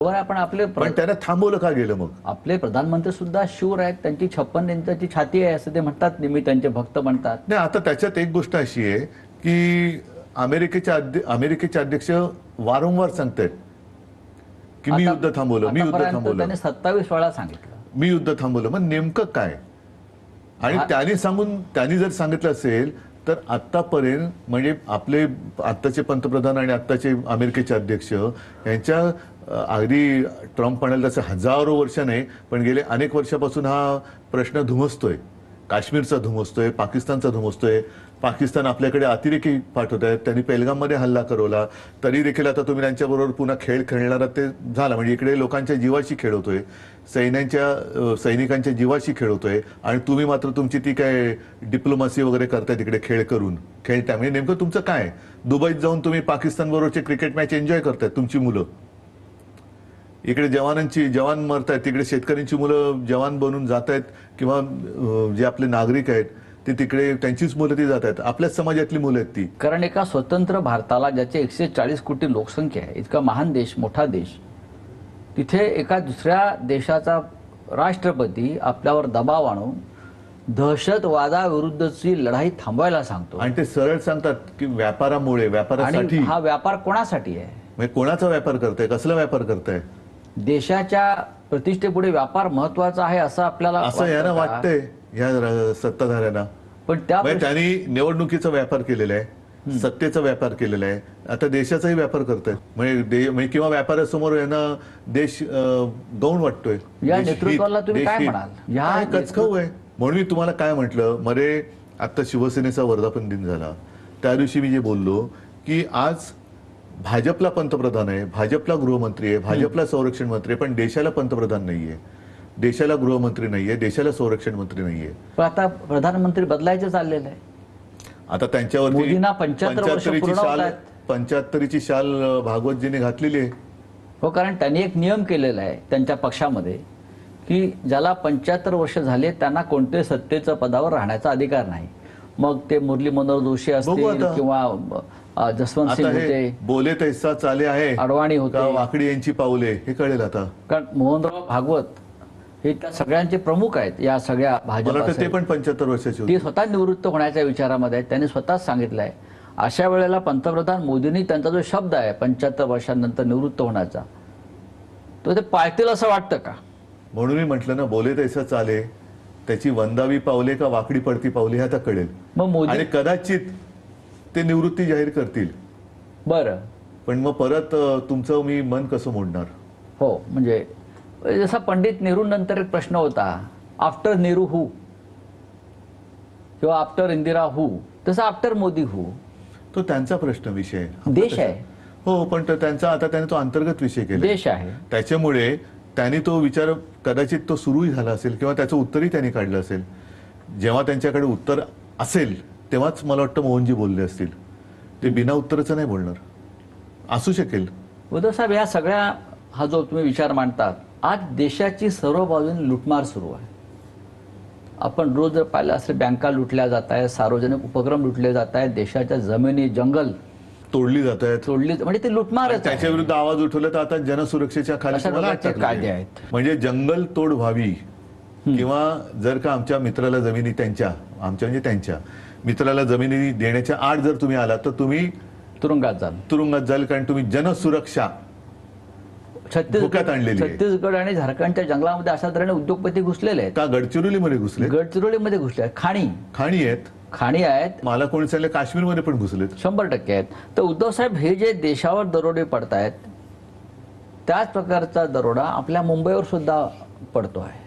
बरोबर आहे, पण पण त्याने थांबवलं का गेलं मग? आपले प्रधानमंत्री सुद्धा शूर आहेत. त्यांची 56 इंचाची छाती आहे असं ते म्हणतात, नेहमी त्यांचे भक्त म्हणतात. नाही, आता त्याच्यात एक गोष्ट अशी आहे की अमेरिकेचे अध्यक्ष वारंवार सांगतायत की मी युद्ध थांबवलं, मी युद्ध थांबवलं. त्याने 27 वेळा सांगितलं मी युद्ध थांबवलं. मग नेमकं काय? आणि त्यांनी जर सांगितलं असेल तर आतापर्यंत म्हणजे आपले आत्ताचे पंतप्रधान आणि आत्ताचे अमेरिकेचे अध्यक्ष यांच्या अगदी ट्रम्प म्हणाल तसं हजारो वर्ष नाही, पण गेले अनेक वर्षापासून हा प्रश्न धुमसतोय. काश्मीरचा धुमसतोय, पाकिस्तानचा धुमसतोय. पाकिस्तान आपल्याकडे अतिरेकी पाठवत आहेत. त्यांनी पेलगाममध्ये हल्ला करवला, तरी देखील आता तुम्ही त्यांच्याबरोबर पुन्हा खेळ खेळणारा ते झाला. म्हणजे इकडे लोकांच्या जीवाशी खेळवतोय, सैनिकांच्या जीवाशी खेळवतोय, आणि तुम्ही मात्र तुमची ती काय डिप्लोमसी वगैरे करताय तिकडे खेळ करून खेळताय. म्हणजे नेमकं तुमचं काय? दुबईत जाऊन तुम्ही पाकिस्तान बरोबरचे क्रिकेट मॅच एन्जॉय करतायत तुमची मुलं. इकडे जवान मरतायत, तिकडे शेतकऱ्यांची मुलं जवान बनून जात आहेत, किंवा जे आपले नागरिक आहेत ते तिकडे त्यांचीच मुलं ती जात आहेत. आपल्याच समाजातली मुलं आहेत ती. कारण एका स्वतंत्र भारताला, ज्याचे 140 कोटी लोकसंख्या आहे, इतका महान देश, मोठा देश, तिथे एका दुसऱ्या देशाचा राष्ट्रपती आपल्यावर दबाव आणून दहशतवादाविरुद्धची लढाई थांबवायला सांगतो. आणि ते सरळ सांगतात की व्यापारासाठी. हा व्यापार कोणासाठी आहे? म्हणजे कोणाचा व्यापार करताय? कसला व्यापार करताय? देशाच्या प्रतिष्ठेपुढे व्यापार महत्वाचा आहे असं आपल्याला यांना वाटतंय, या सत्ताधाऱ्यांना. पण त्यांनी निवडणुकीचा व्यापार केलेला आहे, सत्तेचा व्यापार केलेला आहे, आता देशाचाही व्यापार करतायत. म्हणजे किंवा व्यापारासमोर यांना देश गौण वाटतोय. या नेतृत्वाला तुम्ही काय म्हणाल? या कचखाऊ आहे. म्हणून मी तुम्हाला काय म्हटलं, मध्ये आता शिवसेनेचा वर्धापन दिन झाला, त्या दिवशी मी जे बोललो की आज भाजपला पंतप्रधान आहे, भाजपला गृहमंत्री आहे, भाजपला संरक्षण मंत्री आहे, पण देशाला पंतप्रधान नाहीये, देशाला गृहमंत्री नाहीये, देशाला संरक्षण मंत्री नाहीये. पण आता प्रधानमंत्री बदलायचं चाललेलं आहे. आता त्यांच्यावरती 75ची शाल भागवतजींनी घातलेली आहे. हो, कारण त्यांनी एक नियम केलेला आहे त्यांच्या पक्षामध्ये की ज्याला 75 वर्ष झाले त्यांना कोणत्याही सत्तेच्या पदावर राहण्याचा अधिकार नाही. मग ते मुरली मनोहर जोशी असतील किंवा जसवंत सिंग होते, बोले तैसा चाले आहे, अडवाणी होते, वाकडी यांची पावले, हे कळेल आता. कारण मोहनराव भागवत हे त्या सगळ्यांचे प्रमुख आहेत. या सगळ्या भाजप, ते पण 75 वर्षाचे होते. ते स्वतः निवृत्त होण्याच्या विचारामध्ये आहेत. त्यांनी स्वतःच सांगितलंय. अशा वेळेला पंतप्रधान मोदींनी त्यांचा जो शब्द आहे 75 वर्षांनंतर निवृत्त होण्याचा, तो ते पाळतील असं वाटतं का? म्हणून मी म्हटलं ना, बोले तैसा चाले, त्याची वंदावी पावले का वाकडी पडती पावले हे आता कळेल. मग मोदी, आणि कदाचित ते निवृत्ती जाहीर करतील. बरं, पण मग परत तुमचं मी मन कसं मोडणार? हो, म्हणजे जसा पंडित नेहरू नंतर एक प्रश्न होता, आफ्टर नेहरू हू, किंवा आफ्टर इंदिरा हू, तसा आफ्टर मोदी हू. तो त्यांचा प्रश्न विषय, देश आहे. हो, पण त्यांचा आता त्याने तो अंतर्गत विषय केला, देश आहे. त्याच्यामुळे त्यांनी तो विचार कदाचित तो सुरूही झाला असेल, किंवा त्याचं उत्तरही त्यांनी काढलं असेल. जेव्हा त्यांच्याकडे उत्तर असेल तेव्हाच मला वाटतं मोहनजी बोलले असतील. ते बिना उत्तराचं नाही बोलणार. असू शकेल. उद्धव साहेब, या सगळ्या हा जो तुम्ही विचार मांडतात, आज देशाची सर्व बाजूने लुटमार सुरू आहे. आपण रोज जर पाहिलं असेल, बँका लुटल्या जात आहेत, सार्वजनिक उपक्रम लुटले जात आहेत, देशाच्या जमिनी, जंगल तोडली जात आहेत, म्हणजे ते लुटमार. त्याच्या विरुद्ध आवाज उठवला तर आता जनसुरक्षेच्या खाली कायदे आहेत. म्हणजे जंगल तोड व्हावी, किंवा जर का आमच्या मित्राला जमिनी आमच्या म्हणजे मित्राला जमिनी देण्याच्या आड जर तुम्ही आला तर तुम्ही तुरुंगात जाल, कारण तुम्ही जनसुरक्षा छत्तीसगड आणि झारखंडच्या जंगलामध्ये अशा तऱ्हेने उद्योगपती घुसलेले आहेत. का गडचिरोलीमध्ये घुसले? गडचिरोलीमध्ये घुसले आहेत. खाणी आहेत. मला कोणी सांगितलं काश्मीरमध्ये पण घुसलेत. 100% आहेत. तर उद्धव साहेब, हे जे देशावर दरोडे पडतायत, त्याच प्रकारचा दरोडा आपल्या मुंबईवर सुद्धा पडतो आहे.